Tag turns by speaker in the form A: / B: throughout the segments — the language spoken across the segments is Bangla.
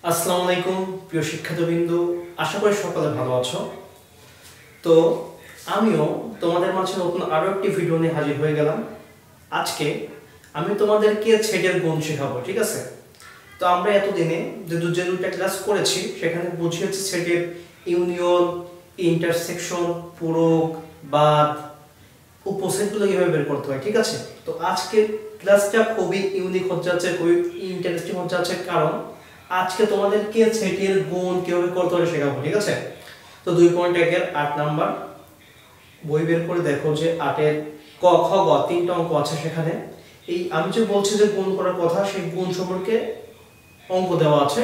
A: আসসালামু আলাইকুম প্রিয় শিক্ষার্থীবৃন্দ, আশা করি সকলে ভালো আছো। তো আমিও তোমাদের মাঝে নতুন আরো একটি ভিডিও নিয়ে হাজির হয়ে গেলাম। আজকে আমি তোমাদেরকে ছেটের গুণ শেখাবো, ঠিক আছে? তো আমরা এতদিনে যে দুইটা ক্লাস করেছি সেখানে বুঝিয়েছি ছেটের ইউনিয়ন, ইন্টারসেকশন, পূরক, বাদ, উপসেটগুলো কিভাবে বের করতে হয়, ঠিক আছে? তো আজকের ক্লাসটা খুবই ইউনিক হতে যাচ্ছে, খুবই ইন্টারেস্টিং হতে যাচ্ছে, কারণ আজকে তোমাদেরকে সেটের গুণ কিভাবে করতে হয় শেখাবো, ঠিক আছে? তো 2.1 8 নাম্বার বই বের করে দেখো যে 8-এর ক খ গ তিনটা অঙ্ক আছে সেখানে। এই আমি যে বলছি যে গুণ করার কথা, সেই গুণ সম্পর্কে অঙ্ক দেওয়া আছে,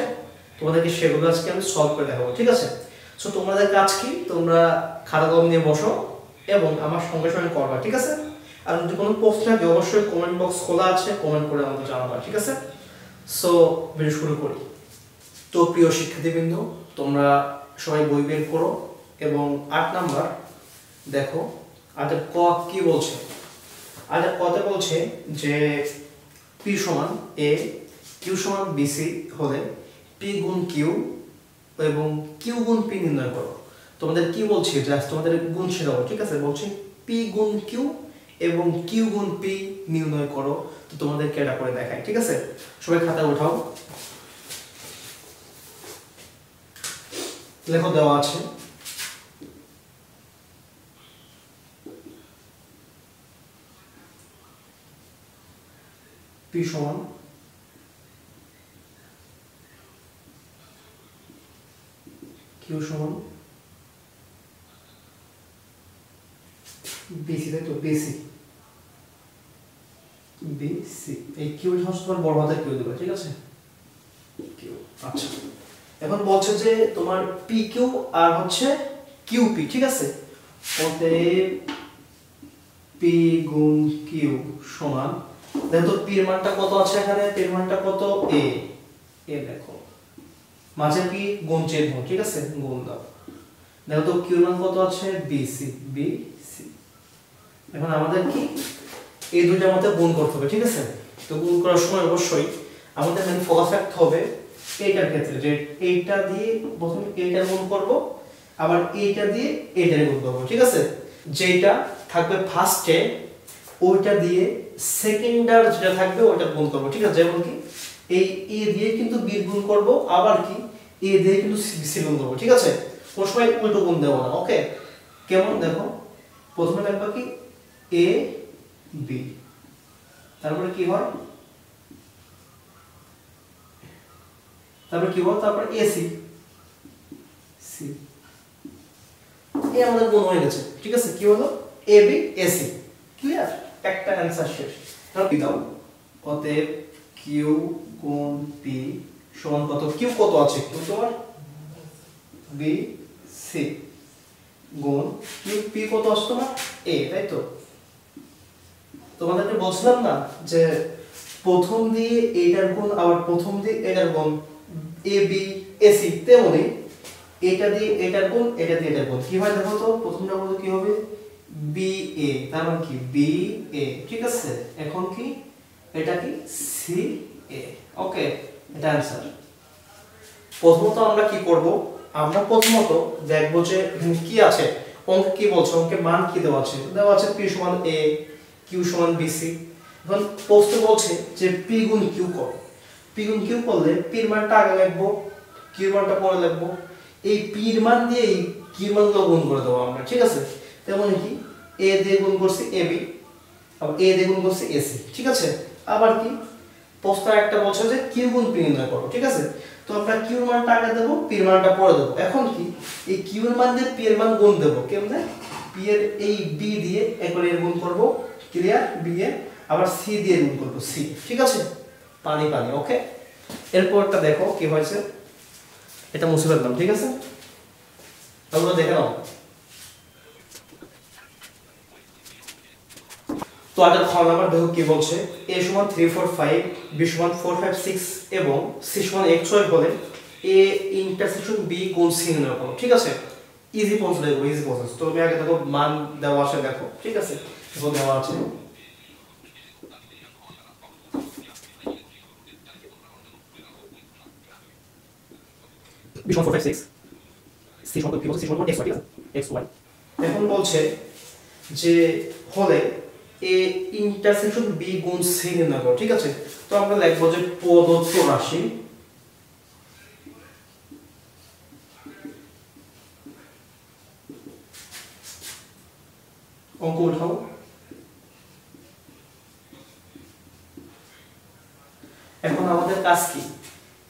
A: তোমাদেরকে সেগুলো আজকে আমি সলভ করে দেখাবো, ঠিক আছে? সো তোমাদের কাজ কি, তোমরা খাতা কলম নিয়ে বসো এবং আমার সঙ্গে সঙ্গে করবা, ঠিক আছে? আর যদি কোনো প্রশ্ন থাকে অবশ্যই কমেন্ট বক্স খোলা আছে, কমেন্ট করে আমাকে জানাবা, ঠিক আছে? সো ভিডিও শুরু করি। তো প্রিয় শিক্ষার্থীবৃন্দ, তোমরা সবাই বই বের করো এবং 8 নাম্বার দেখো। আদের ক কি বলছে? আদের কতে বলছে যে পি সমান এ, কিউ সমান বিসি হলে পি গুণ কিউ এবং কিউ গুণ পি নির্ণয় করো। তোমাদের কি বলছি, জাস্ট তোমাদের গুণ শেখাবো, ঠিক আছে? বলছি পি গুণ কিউ এবং কিউ গুণ পি নির্ণয় করো। তো তোমাদেরকে এটা করে দেখাই, ঠিক আছে? সবাই খাতা উঠাও, লেখো দেওয়া আছে পি সমান কিউ সমান বিসি, তাই তো? বিসি বিসি, এই কিউ সমান বড় হাতের কিউ দেবে, ঠিক আছে? কিউ। আচ্ছা, এখন বলছে যে তোমার পি কিউ আর হচ্ছে কিউ পি, ঠিক আছে? অতএব পি গুণ কিউ সমান, দেখো তো পি এর মানটা কত আছে এখানে, পি এর মানটা কত? এ। এ দেখো মাঝে পি গুণ চিহ্ন, ঠিক আছে? গুণ দাও। দেখো তো কিউ এর মান কত আছে? বিসি। বিসি। এখন আমাদের কি এই দুইটার মধ্যে গুণ করতে হবে, ঠিক আছে? তো গুণ করার সময় অবশ্যই আমাদের মেন ফোকাস রাখতে হবে এইটার ক্ষেত্রে, যে এইটা দিয়ে প্রথমে এইটার গুণ করব, আবার এইটা দিয়ে এইটার গুণ করব, ঠিক আছে? যেটা থাকবে ফার্স্টে ওইটা দিয়ে সেকেন্ডার যেটা থাকবে ওইটা গুণ করব, ঠিক আছে? যেমন কি এই এ দিয়ে কিন্তু বি গুণ করব, আবার কি এ দিয়ে কিন্তু সি গুণ করব, ঠিক আছে? কোন সময় উল্টো গুণ দেব না, ওকে? কেমন দেখো, প্রথমে লিখবা কি এ বি, তারপরে কি হয়, তারপরে কি হয়, তারপরে এসি সি। এই আমাদের গুণ হয়ে গেছে, ঠিক আছে? কি হলো? A B AC. ক্লিয়ার? একটা অ্যানসার শেষ। তাহলে দাও, অতএব কিউ গুণ পি সমান কত? কিউ কত আছে? কিউ তোমার বি সি গুণ কিউ পি কত আছে তোমার? এ, তাই তো? তোমাদেরকে বলছিলাম না যে প্রথম দিয়ে এইটার গুণ আবার প্রথম দিয়ে এটার গুণ, এ বি এসি, তেমনি এটা দিয়ে এটার গুণ, এটা দিয়ে এটার গুণ। কি হয় দেখো তো, প্রথমটা বলতে কি হবে? বি এ, তার মানে কি বি এ, ঠিক আছে? এখন কি এটা কি সি এ, ওকে? এটা आंसर। প্রথমত আমরা কি করব, আমরা প্রথমত দেখব যে এখানে কি আছে, অঙ্কে কি বলছে, অঙ্কে মান কি দেওয়া আছে? দেওয়া আছে পি সমান এ, কিউ সমান বিসি। এখন প্রশ্ন বলছে যে পি গুণ কিউ করো। পি গুণ কিউ করলে পি এর মানটা আগে লিখব, কিউ এর মানটা পরে লিখব। এই পি এর মান দিয়ে এই কিউ এর মানগুলো গুণ করে দেব আমরা, ঠিক আছে? তেমন কি এ দিয়ে গুণ করছি এ বি, আবার এ দিয়ে গুণ করছি এসি, ঠিক আছে? আবার কি প্রশ্ন একটা বলছে যে কিউ গুণ পি নির্ণয় করো, ঠিক আছে? তো আমরা কিউ এর মানটা আগে দেব, পি এর মানটা পরে দেব। এখন কি এই কিউ এর মান দিয়ে পি এর মান গুণ দেব, কেমনে? পি এর এই বি দিয়ে একবার এর গুণ করব, ক্লিয়ার? বি এর আবার সি দিয়ে গুণ করব, সি, ঠিক আছে? পানি পানি, ওকে? এরপরটা দেখো কি হয়েছে, এটা মুছে ফেললাম, ঠিক আছে? তাহলে দেখে নাও। তো আগে খ নাম্বার দেখো কি বলছে, a সমান 3 4 5, b সমান 4 5 6 এবং c সমান x y হলে a ইন্টারসেকশন b গুণ c নির্ণয় করো, ঠিক আছে? ইজি প্রসেস দেখো, ইজি প্রসেস। তো আমি আগে দেখো মান দেওয়া আছে, দেখো, ঠিক আছে? দেখো দেওয়া আছে b সমান 4 5 6 c সমান কি বলছে, c সমান x y, ঠিক আছে, x y। এখন বলছে যে হলে a ইন্টারসেকশন b গুণ c নির্ণয় করো, ঠিক আছে। তো আমরা লিখব যে প্রদত্ত রাশি অঙ্ক উঠাও। এখন আমাদের কাজ কি,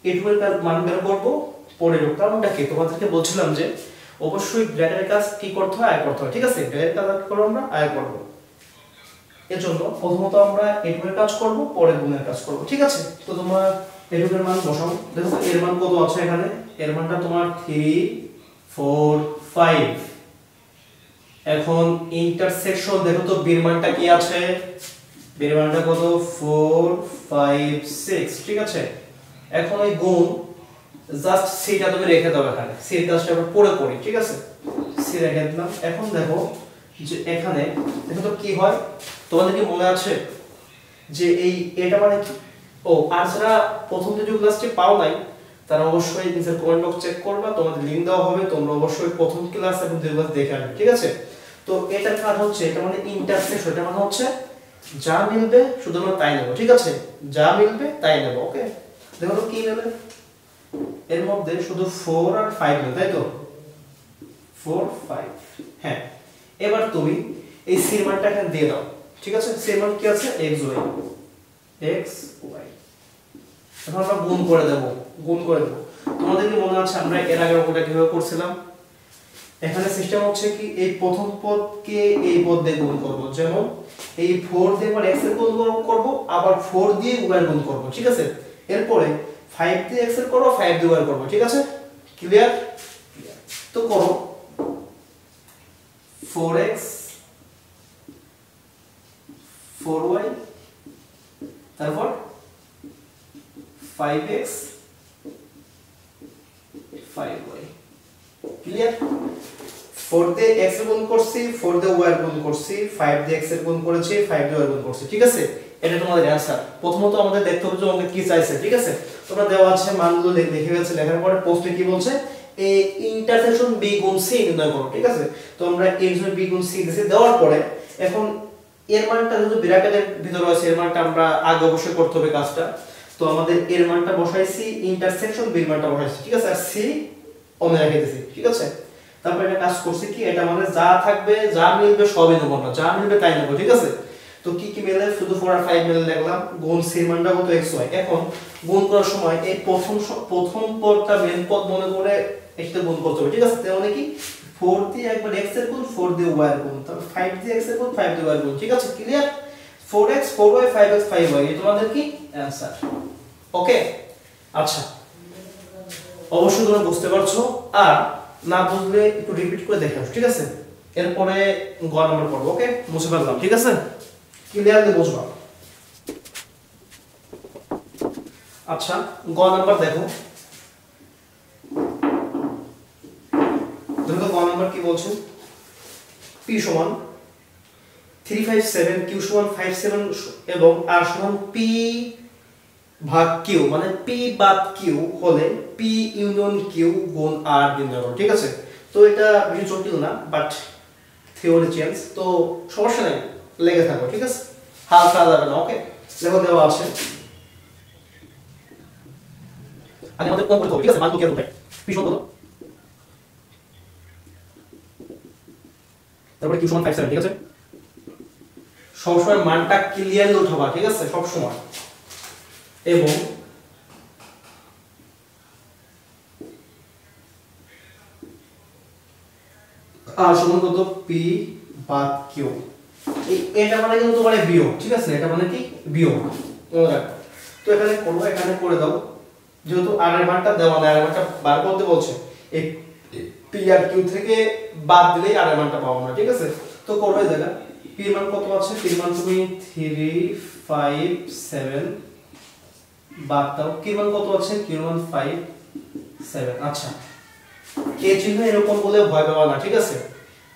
A: এটুকুর কাজ মান বের করব, পরের কারণটা কি তোমাদেরকে বলছিলাম যে অবশ্যই গ্রেডের কাজ কি করতে হয়, আয় করতে হয়, ঠিক আছে। গ্রেডের কাজ কি করব আমরা, আয় করব। এর জন্য প্রথমত আমরা এটুকুর কাজ করব, পরে গুণের কাজ করব, ঠিক আছে। তো তোমরা এটুকুর মান বসাও। দেখো এর মান কত আছে এখানে, এর মানটা তোমার 3 4 5। এখন ইন্টারসেকশন দেখো তো বীর মানটা কি আছে, বীর মানটা কত 4 5 6, ঠিক আছে। এখন এই গুণ জাস্ট সিটা তুমি রেখে দাও এখানে, সির কাজটা আমরা পরে করি, ঠিক আছে। সি রেখে দিলাম। এখন দেখো যে এখানে দেখো তো কি হয়, তোমাদের কি মনে আছে যে এই এটা মানে কি, ও আর যারা প্রথম ভিডিও ক্লাসটি পাও নাই তারা অবশ্যই নিচের কমেন্ট বক্স চেক করবা, তোমাদের লিংক দেওয়া হবে, তোমরা অবশ্যই প্রথম ক্লাস এবং দ্বিতীয় ক্লাস দেখে আসবে, ঠিক আছে। তো এটার কাজ হচ্ছে, এটা মানে ইন্টারসেকশন, এটা মানে হচ্ছে যা মিলবে শুধু আমরা তাই নেব, ঠিক আছে, যা মিলবে তাই নেব। ওকে, দেখো তো কি নেবে, এর মধ্যে শুধু 4 আর 5 নেবে, তাই তো 4 5। হ্যাঁ, এবার তুমি এই সি মানটা এখানে দিয়ে দাও, ঠিক আছে। সি মান কি আছে, x y, x y। এখন আমরা গুণ করে দেব, গুণ করে দেব। তোমাদের কি মনে আছে আমরা এর আগে ওটা কিভাবে করছিলাম, এখানে সিস্টেম হচ্ছে কি এই প্রথম পদকে এই পদ দিয়ে গুণ করব, যেমন এই 4 দিয়ে আবার x এর গুণ করব, আবার 4 দিয়ে y এর গুণ করব, ঠিক আছে। এরপরে 5 দিয়ে x এর করব, 5 দিয়ে y এর করব, ঠিক আছে, ক্লিয়ার। তো করো 4x 4y, তারপর 5x 5y, ক্লিয়ার। 4 দিয়ে x এর গুণ করছি, 4 দিয়ে y এর গুণ করছি, 5 দিয়ে x এর গুণ করেছি, 5 দিয়ে y এর গুণ করছি, ঠিক আছে। এটা তোমাদের অ্যানসার। প্রথমত আমাদের দেখতে হবে যে অঙ্কে কি চাইছে, ঠিক আছে। তোমরা দেওয়া আছে মানগুলো লিখে গেছে, লেখার পরে প্রশ্নে কি বলছে, a ইন্টারসেকশন b গুণ c নির্ণয় করো, ঠিক আছে। তো আমরা a ইন্টারসেকশন b গুণ c দিছি, দেওয়ার পরে এখন এর মানটা যেহেতু ব্র্যাকেটের ভিতরে আছে, এর মানটা আমরা আগে অবশ্যই করতে হবে কাজটা। তো আমাদের এর মানটা বসাইছি, ইন্টারসেকশন b এর মানটা বসাইছি, ঠিক আছে, আর c ওমে রেখে দিয়েছি, ঠিক আছে। তারপর এটা কাজ করছি কি, এটা মানে যা থাকবে যা মিলবে সবই নেব আমরা, যা মিলবে তাই নেব, ঠিক আছে। তো কি কি মিলে, শুধু 4 আর 5 মিলে লিখলাম, গুণ c এর মানটা কত xy। এখন গুণ করার সময় এই প্রথম পদটা মেন পদ মনে করে এটা গুণ করতে হবে, ঠিক আছে। তার মানে কি 4 দিয়ে একবার x এর গুণ, 4 দিয়ে y এর গুণ, তারপর 5 দিয়ে x এর গুণ, 5 দিয়ে y এর গুণ, ঠিক আছে, clear. 4x 4y 5x 5y, এই তোমাদের কি অ্যানসার। ওকে, আচ্ছা, অবশ্যই তোমরা বুঝতে পারছো, আর না বুঝলে একটু রিপিট করে দেখো, ঠিক আছে। এরপরে গ নাম্বার পড়ব। ওকে, মুছে ফেললাম, ঠিক আছে, ক্লিয়ারলি বুঝবা। আচ্ছা, গ নাম্বার দেখো, দেখো গ নাম্বার কি বলছে, p সমান 357, q সমান 57 এবং r সমান p ভাগ q, মানে p বাদ q হলে p ইউনিয়ন q গুণ r নির্ণয় করো, ঠিক আছে। তো এটা বেশি জটিল না, বাট থিওরি চেঞ্জ, তো সমস্যা নেই, লেগে থাকো, ঠিক আছে, হাল ছাড়া যাবে না। ওকে, দেখো দেওয়া আছে, আগে আমাদের কোন করতে হবে, ঠিক আছে, মান তো কি হবে, p সমান কত, তারপরে q সমান 57, ঠিক আছে। সবসময় মানটা ক্লিয়ারলি উঠাবা, ঠিক আছে, সব সময়। এবং আর সমান কত, p বাদ q, এটা মানে কিন্তু তোমার বিয়োগ, ঠিক আছে, এটা মানে কি বিয়োগ, মনে রাখো। তো এখানে করব, এখানে করে দাও, যেহেতু r এর মানটা দেওয়া নাই, r এর মানটা বার করতে বলছে, এই p আর q থেকে বাদ দিলেই r এর মানটা পাবো না, ঠিক আছে। তো করো, এই জায়গা p এর মান কত আছে, p এর মান তুমি 3 5 7 বাদ দাও, q এর মান কত আছে, q এর মান 5 7। আচ্ছা, এই চিহ্ন এরকম বলে ভয় পাবা না, ঠিক আছে।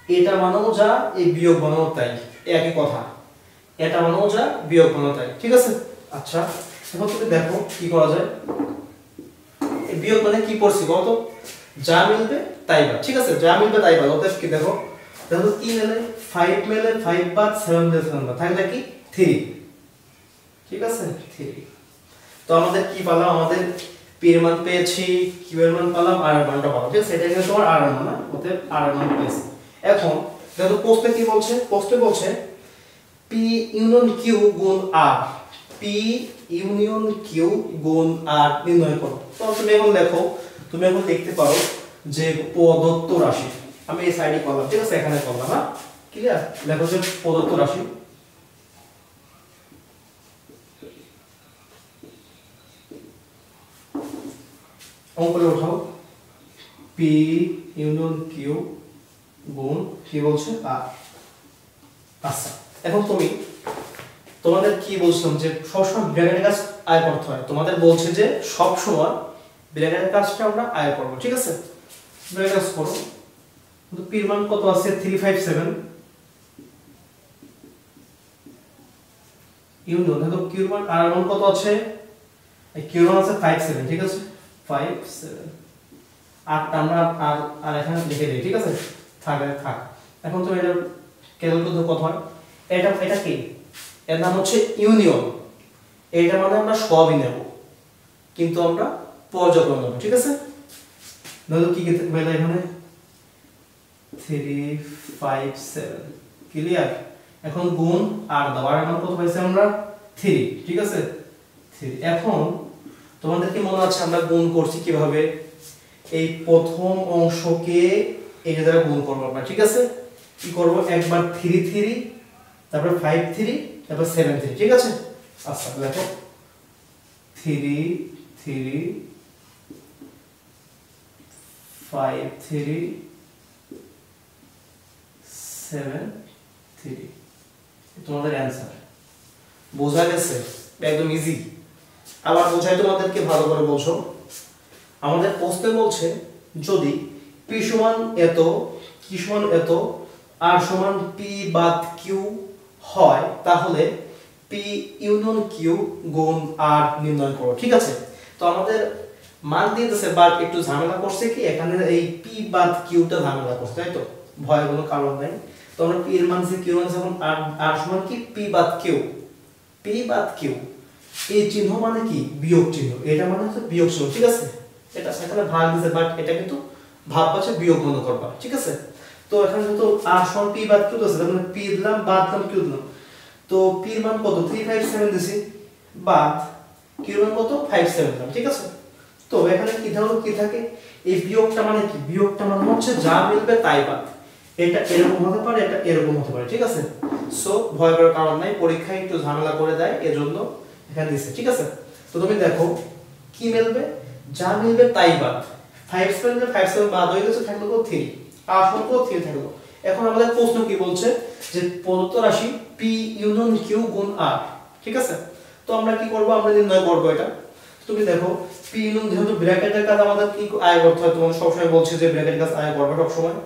A: এটা মানেও যা, এই বিয়োগ মানেও তাই, একই কথা, এটা মানেও যা, বিয়োগ মানেও তাই, ঠিক আছে। আচ্ছা, এখন তুমি দেখো কি করা যায়, এই বিয়োগ মানে কি পড়ছি কত, যা মিলবে তাই বাদ, ঠিক আছে, যা মিলবে তাই বাদ। অতএব কি দেখো, দেখো কি মেলে, 5 মেলে 5 বাদ, 7 মেলে 7 বাদ, থাকলে কি 3, ঠিক আছে 3। তো আমাদের কি পেলাম, আমাদের পি এর মান পেয়েছি, কিউ এর মান পেলাম, আর এর মানটা পেলাম, ঠিক আছে, এটা কিন্তু তোমার আর এর মান না, অতএব আর এর মান পেয়েছি। এখন দেখো প্রশ্নে কি বলছে, প্রশ্নে বলছে পি ইউনিয়ন কিউ গুণ আর, পি ইউনিয়ন কিউ গুণ আর নির্ণয় করো। তো তুমি এখন দেখো, তুমি এখন দেখতে পারো যে প্রদত্ত রাশি, আমি এই সাইডে করলাম, ঠিক আছে, এখানে করলাম, হ্যাঁ ক্লিয়ার। দেখো যে প্রদত্ত রাশি, অঙ্কলে উঠাও, পি ইউনিয়ন কিউ গুণ কি বলছে আর। আচ্ছা এখন তুমি, তোমাদের কি বলছিলাম যে সবসময় ব্র্যাকেটের কাজ আয় করতে হয়, তোমাদের বলছে যে সবসময় ব্র্যাকেটের কাজটা আমরা আয় করব, ঠিক আছে, ব্র্যাকেট কাজ করো। কিন্তু পি এর মান কত আছে 357, ইউনিয়ন দেখো কিউ এর মান আর এর মান কত আছে, এই কিউ এর মান আছে 57, ঠিক আছে 57, আর আমরা আর এখানে লিখে দেই, ঠিক আছে, থাক। এখন তো এটা ক্যালকুলেট করতে কত হয়, এটা কি, এর নাম হচ্ছে ইউনিয়ন, এইটা মানে আমরা সবই নেব, কিন্তু আমরা পর্যায়ক্রমে নেব, ঠিক আছে। দেখো কি পেলে এখানে 357, ক্লিয়ার। এখন গুণ আর দাও, আর মান কত পাইছি আমরা 3, ঠিক আছে 3। এখন তোমাদের কি মনে আছে আমরা গুণ করছি কিভাবে, এই প্রথম অংশকে এই দ্বারা গুণ করব আমরা, ঠিক আছে, কি করব, একবার 3 তারপর 5 তারপর 7 ঠিক আছে। আচ্ছা দেখো 3 5 7 তোমাদের অ্যানসার বোঝা গেছে, একদম ইজি। আবার বোঝাই তোমাদেরকে ভালো করে বলছো, আমাদের প্রশ্নে বলছে যদি পি সমান এত, কি সমান এত, আর সমান পি বাদ কিউ হয়, তাহলে পি ইউনিয়ন কিউ গুণ আর নির্ণয় করো, ঠিক আছে। তো আমাদের মান দিতেছে, বাট একটু ঝামেলা করছে কি, এখানে এই পি বাদ কিউটা ঝামেলা করছে, তাই তো, ভয়ের কোনো কারণ নাই। তো আমরা পি এর মান সে কিউ মান যখন আর সমান কি পি বাদ কিউ, পি বাদ কিউ, এই চিহ্ন মানে কি বিয়োগ চিহ্ন, এটা মানে হচ্ছে বিয়োগ চিহ্ন, ঠিক আছে। এটা এখানে ভাগ দিছে, বাট এটা কিন্তু ভাগ পাচ্ছে বিয়োগ মনে করবা, ঠিক আছে। তো এখানে তো আর সমান পি বাদ কিউ আছে, মানে পি দিলাম বাদ দিলাম কিউ দিলাম, তো পি এর মান কত 357 দিছি, বাদ কিউ এর মান কত 57 দিলাম, ঠিক আছে। তো এখানে কি ধরো কি থাকে, এই বিয়োগটা মানে কি, বিয়োগটা মানে হচ্ছে যা মিলবে তাই বাদ, এটা এরকম হতে পারে, এটা এরকম হতে পারে, ঠিক আছে। সো ভয় করার কারণ নাই, পরীক্ষায় একটু ঝামেলা করে দেয় এজন্য এখানে দিছে, ঠিক আছে। তো তুমি দেখো কি মিলবে, যা মিলবে তাই বাদ, 57 বাদ হয়ে গেছে, থাকলো কত 3, আর সমান কত 3 থাকলো। এখন আমাদের প্রশ্ন কি বলছে যে প্রদত্ত রাশি পি ইউনিয়ন কিউ গুণ আর, ঠিক আছে। তো আমরা কি করব, আমরা নির্ণয় করব এটা। তুমি দেখো পি ইউনিয়ন যেহেতু ব্র্যাকেটের কাজ আমাদের কি আয় করতে হয়, তোমাদের সবসময় বলছে যে ব্র্যাকেটের কাজ আয় করবে সব সময়।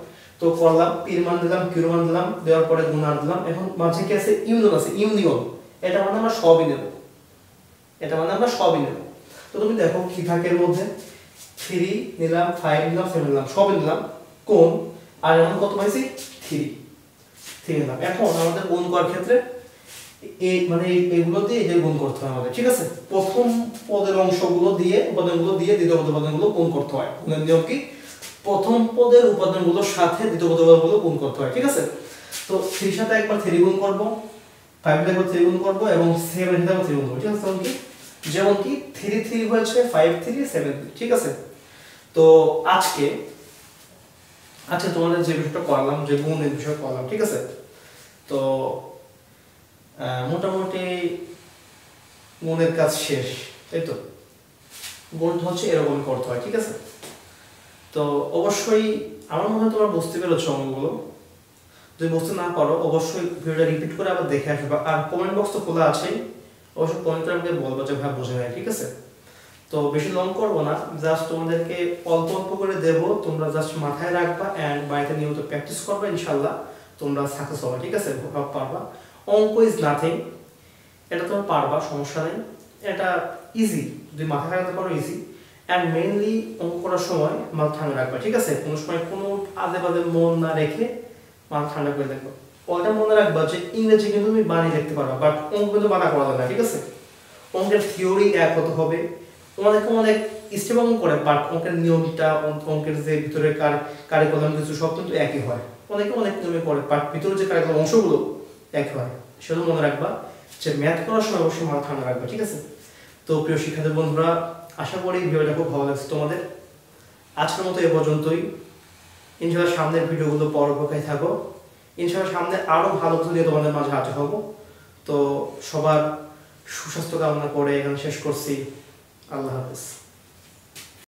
A: তো করলাম, পি এর মান দিলাম, কিউ এর মান দিলাম, দেওয়ার পরে গুণ আর দিলাম। এখন মাঝে কি আছে, ইউনিয়ন আছে, ইউনিয়ন, এটা মানে আমরা সবই নেব, এটা মানে আমরা সবই নেব। তো তুমি দেখো কি থাকে এর মধ্যে, 3 নিলাম, 5 নিলাম, 7 নিলাম, সবই নিলাম, কোণ আর এমন কত পাইছি 3 নিলাম। এখন আমাদের গুণ করার ক্ষেত্রে এই মানে এগুলো দিয়ে এই গুণ করতে হয় আমাদের, ঠিক আছে। প্রথম পদের অংশগুলো দিয়ে উপাদানগুলো দিয়ে দ্বিতীয় পদের উপাদানগুলো গুণ করতে হয়। গুণের নিয়ম কি, প্রথম পদের উপাদানগুলোর সাথে দ্বিতীয় পদের উপাদানগুলো গুণ করতে হয়, ঠিক আছে। তো 3 সাথে একবার 3 গুণ করব, 5 এর একবার 3 গুণ করব এবং 7 এর একবার 3 গুণ করব, ঠিক আছে। যেমন কি 3 হয়েছে 5 7 ঠিক আছে। তো আজকে তোমাদের যে বিষয়টা করলাম, যে গুণের বিষয় করলাম, ঠিক আছে। তো মোটামুটি গুণের কাজ শেষ, তাই তো। গুণ হচ্ছে এরকম করতে হয়, ঠিক আছে। তো অবশ্যই আমার মনে হয় তোমরা বুঝতে পেরেছো অঙ্কগুলো। যদি বুঝতে না পারো অবশ্যই ভিডিওটা রিপিট করে আবার দেখে আসবে, আর কমেন্ট বক্স তো খোলা আছেই, অবশ্যই কমেন্ট করে আমাকে বলবো যে ভাই বোঝে নাই, ঠিক আছে। তো বেশি লং করবো না, জাস্ট তোমাদেরকে অল্প অল্প করে দেবো, তোমরা জাস্ট মাথায় রাখবা এন্ড বাড়িতে নিয়মিত প্র্যাকটিস করবে, ইনশাআল্লাহ তোমরা সাকসেস হবে, ঠিক আছে, পারবা। অঙ্ক ইজ নাথিং, এটা তোমরা পারবা, সমস্যা নেই, এটা ইজি, যদি মাথায় রাখতে পারো ইজি। অ্যান্ড মেইনলি অঙ্ক করার সময় মাথা ঠান্ডা রাখবে, ঠিক আছে? কোনো সময় কোনো আজে বাজে মন না রেখে মাথা ঠান্ডা করে দেখো। ওইটা মনে রাখবা যে ইংরেজি কিন্তু তুমি বানিয়ে লিখতে পারবা, বাট অঙ্ক কিন্তু বানা করা যাবে না, ঠিক আছে? অঙ্কের থিওরি এক হতে হবে, অনেকে অনেক স্টেপ অঙ্ক করে, বাট অঙ্কের নিয়মটা, অঙ্কের যে ভিতরে কারিকুলাম কিছু সব কিন্তু একই হয়। অনেকে অনেক নিয়মে করে, বাট ভিতরে যে কারিকুলাম অংশগুলো এক হয়। সেটা মনে রাখবা যে ম্যাথ করার সময় অবশ্যই মাথা ঠান্ডা রাখবা, ঠিক আছে? তো প্রিয় শিক্ষার্থী বন্ধুরা, আশা করি ভিডিওটা খুব ভালো লাগছে তোমাদের। আজকের মতো এ পর্যন্তই। ইনশাআল্লাহ সামনের ভিডিওগুলো পরবর্তী থাকো। ইনশাআল্লাহ সামনে আরো ভালো কিছু নিয়ে তোমাদের মাঝে হাজির হব। তো সবার সুস্বাস্থ্য কামনা করে এখানে শেষ করছি। আল্লাহ হাফেজ।